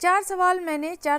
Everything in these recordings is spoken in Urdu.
4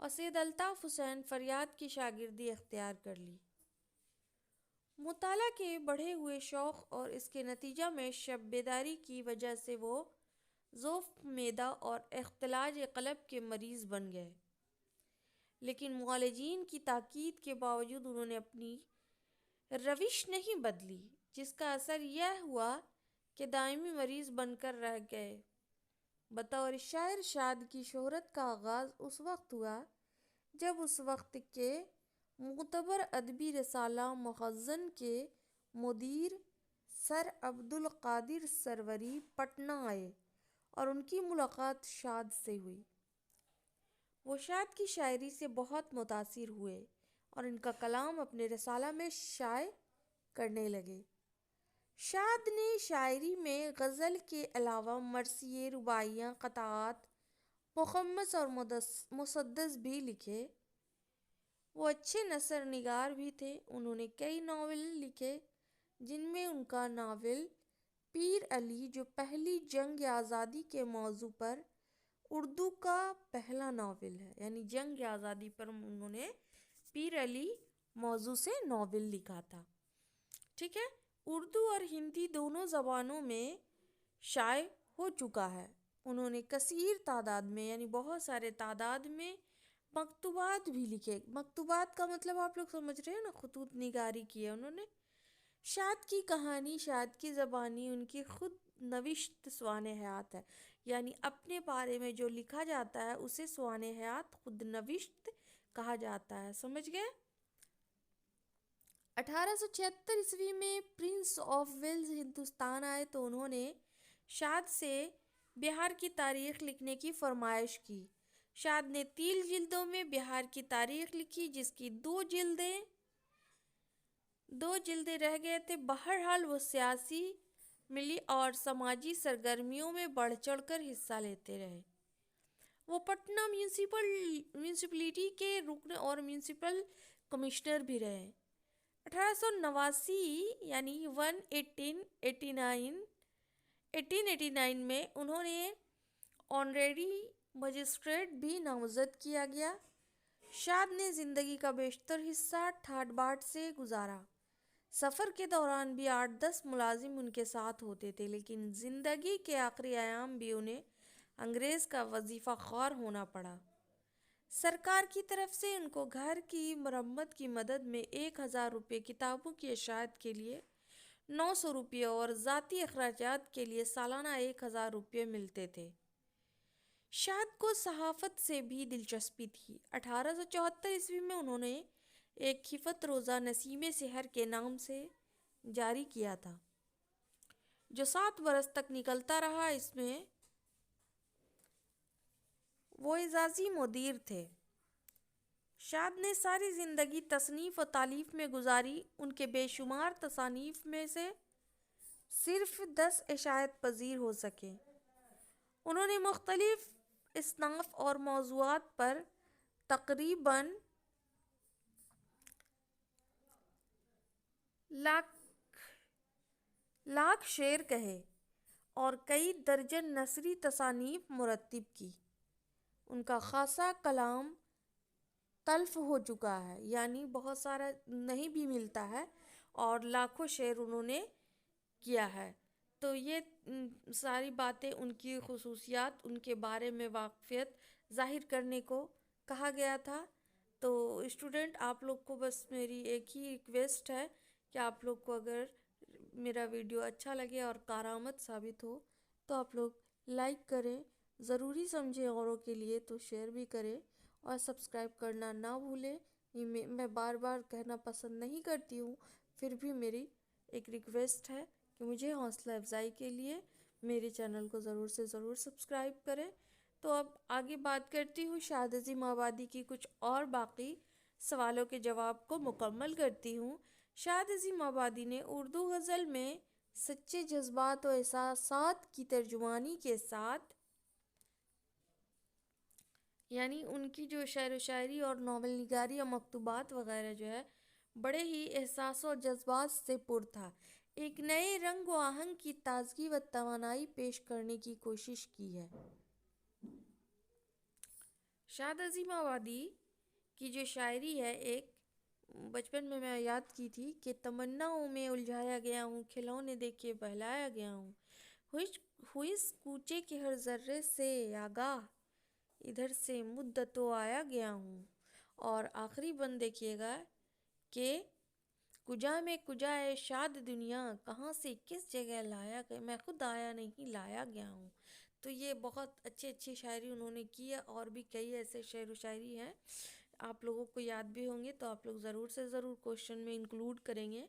اور سید الطاف حسین فریاد کی شاگردی اختیار کر لی۔ مطالعہ کے بڑھے ہوئے شوق اور اس کے نتیجہ میں شب بیداری کی وجہ سے وہ ضعف معدہ اور اختلاج قلب کے مریض بن گئے، لیکن معالجین کی تاکید کے باوجود انہوں نے اپنی روش نہیں بدلی، جس کا اثر یہ ہوا کہ دائمی مریض بن کر رہ گئے۔ بطور شاعر شاد کی شہرت کا آغاز اس وقت ہوا جب اس وقت کے معتبر ادبی رسالہ مخزن کے مدیر سر عبدالقادر سروری پٹنہ آئے اور ان کی ملاقات شاد سے ہوئی۔ وہ شاد کی شاعری سے بہت متاثر ہوئے اور ان کا کلام اپنے رسالہ میں شائع کرنے لگے۔ شاد نے شاعری میں غزل کے علاوہ مرثیے، رباعیاں، قطعات، مخمس اور مسدس بھی لکھے۔ وہ اچھے نثر نگار بھی تھے۔ انہوں نے کئی ناول لکھے، جن میں ان کا ناول پیر علی، جو پہلی جنگ آزادی کے موضوع پر اردو کا پہلا ناول ہے، یعنی جنگ آزادی پر انہوں نے پیر علی موضوع سے ناول لکھا تھا، ٹھیک ہے۔ اردو اور ہندی دونوں زبانوں میں شائع ہو چکا ہے۔ انہوں نے کثیر تعداد میں، یعنی بہت سارے تعداد میں مکتوبات بھی لکھے۔ مکتوبات کا مطلب آپ لوگ سمجھ رہے ہیں نا، خطوط نگاری کی ہے انہوں نے۔ شاد کی کہانی، شاد کی زبانی ان کی خود نوشت سوانح حیات ہے، یعنی اپنے بارے میں جو لکھا جاتا ہے اسے سوانح حیات خود نوشت کہا جاتا ہے، سمجھ گئے۔ 1876 میں پرنس آف ویلز ہندوستان آئے تو انہوں نے شاد سے بہار کی تاریخ لکھنے کی فرمائش کی۔ شاد نے 3 جلدوں میں بہار کی تاریخ لکھی، جس کی 2 جلدیں رہ گئے تھے۔ بہرحال وہ سیاسی، ملی اور سماجی سرگرمیوں میں بڑھ چڑھ کر حصہ لیتے رہے۔ وہ پٹنہ میونسپلٹی کے رکن اور میونسپل کمشنر بھی رہے۔ 1889 یعنی 1889 میں انہوں نے آنریری مجسٹریٹ بھی نامزد کیا گیا۔ شاد نے زندگی کا بیشتر حصہ ٹھاٹھ باٹھ سے گزارا۔ سفر کے دوران بھی 8-10 ملازم ان کے ساتھ ہوتے تھے، لیکن زندگی کے آخری ایام بھی انہیں انگریز کا وظیفہ خوار ہونا پڑا۔ سرکار کی طرف سے ان کو گھر کی مرمت کی مدد میں 1000 روپے، کتابوں کی اشاعت کے لیے 900 روپے اور ذاتی اخراجات کے لیے سالانہ 1000 روپے ملتے تھے۔ شاد کو صحافت سے بھی دلچسپی تھی۔ 1874 میں انہوں نے ایک خفت روزہ نسیم سحر کے نام سے جاری کیا تھا، جو 7 برس تک نکلتا رہا۔ اس میں وہ اعزازی مدیر تھے۔ شاد نے ساری زندگی تصنیف و تالیف میں گزاری۔ ان کے بے شمار تصانیف میں سے صرف 10 اشاعت پذیر ہو سکیں۔ انہوں نے مختلف اصناف اور موضوعات پر تقریباً لاکھ شعر کہے اور کئی درجن نثری تصانیف مرتب کی۔ ان کا خاصا کلام تلف ہو چکا ہے، یعنی بہت سارا نہیں بھی ملتا ہے، اور لاکھوں شعر انہوں نے کیا ہے۔ تو یہ ساری باتیں ان کی خصوصیات، ان کے بارے میں واقفیت ظاہر کرنے کو کہا گیا تھا۔ تو اسٹوڈنٹ، آپ لوگ کو بس میری ایک ہی ریکویسٹ ہے کہ آپ لوگ کو اگر میرا ویڈیو اچھا لگے اور کارآمد ثابت ہو تو آپ لوگ لائک کریں، ضروری سمجھیں اوروں کے لیے تو شیئر بھی کریں، اور سبسکرائب کرنا نہ بھولیں۔ یہ میں بار بار کہنا پسند نہیں کرتی ہوں، پھر بھی میری ایک ریکویسٹ ہے کہ مجھے حوصلہ افزائی کے لیے میرے چینل کو ضرور سے ضرور سبسکرائب کریں۔ تو اب آگے بات کرتی ہوں، شاد عظیم آبادی کی کچھ اور باقی سوالوں کے جواب کو مکمل کرتی ہوں۔ شاد عظیم آبادی نے اردو غزل میں سچے جذبات و احساسات کی ترجمانی کے ساتھ، یعنی ان کی جو شعر و شاعری اور ناول نگاری یا مکتوبات وغیرہ جو ہے بڑے ہی احساس و جذبات سے پر تھا۔ ایک نئے رنگ و آہنگ کی تازگی و توانائی پیش کرنے کی کوشش کی ہے۔ شاد عظیم آبادی کی جو شاعری ہے، ایک بچپن میں یاد کی تھی کہ تمناؤں میں الجھایا گیا ہوں، کھلونے دیکھے بہلایا گیا ہوں، ہوئس کوچے کے ہر ذرے سے آگاہ، ادھر سے مدتوں آیا گیا ہوں۔ اور آخری بند دیکھیے گا کہ کجا میں کجا ہے شاد دنیا، کہاں سے کس جگہ لایا گیا، میں خود آیا نہیں لایا گیا ہوں۔ تو یہ بہت اچھی شاعری انہوں نے کی ہے، اور بھی کئی ایسے شعر و شاعری ہیں آپ لوگوں کو یاد بھی ہوں گے، تو آپ لوگ ضرور سے ضرور کوشچن میں انکلوڈ کریں گے۔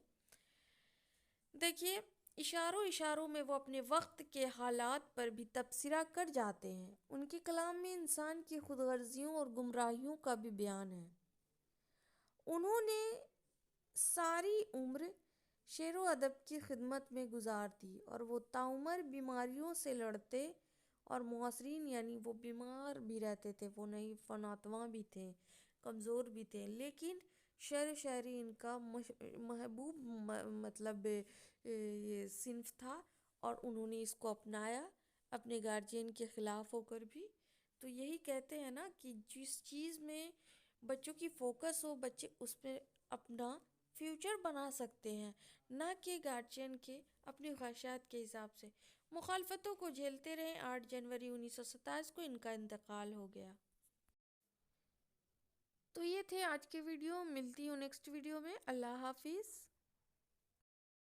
دیکھیے، اشاروں میں وہ اپنے وقت کے حالات پر بھی تبصرہ کر جاتے ہیں۔ ان کے کلام میں انسان کی خود غرضیوں اور گمراہیوں کا بھی بیان ہے۔ انہوں نے ساری عمر شعر و ادب کی خدمت میں گزار دی، اور وہ تاعمر بیماریوں سے لڑتے اور معاصرین یعنی وہ بیمار بھی رہتے تھے، وہ نہیں فناتواں بھی تھے، کمزور بھی تھے، لیکن شعر و شاعری ان کا محبوب مطلب یہ صنف تھا، اور انہوں نے اس کو اپنایا اپنے گارجین کے خلاف ہو کر بھی۔ تو یہی کہتے ہیں نا کہ جس چیز میں بچوں کی فوکس ہو، بچے اس پہ اپنا فیوچر بنا سکتے ہیں، نہ کہ گارجین کے اپنی خواہشات کے حساب سے۔ مخالفتوں کو جھیلتے رہے، 8 جنوری 1927 کو ان کا انتقال ہو گیا۔ تو یہ تھے آج کے ویڈیو، ملتی ہوں نیکسٹ ویڈیو میں۔ اللہ حافظ۔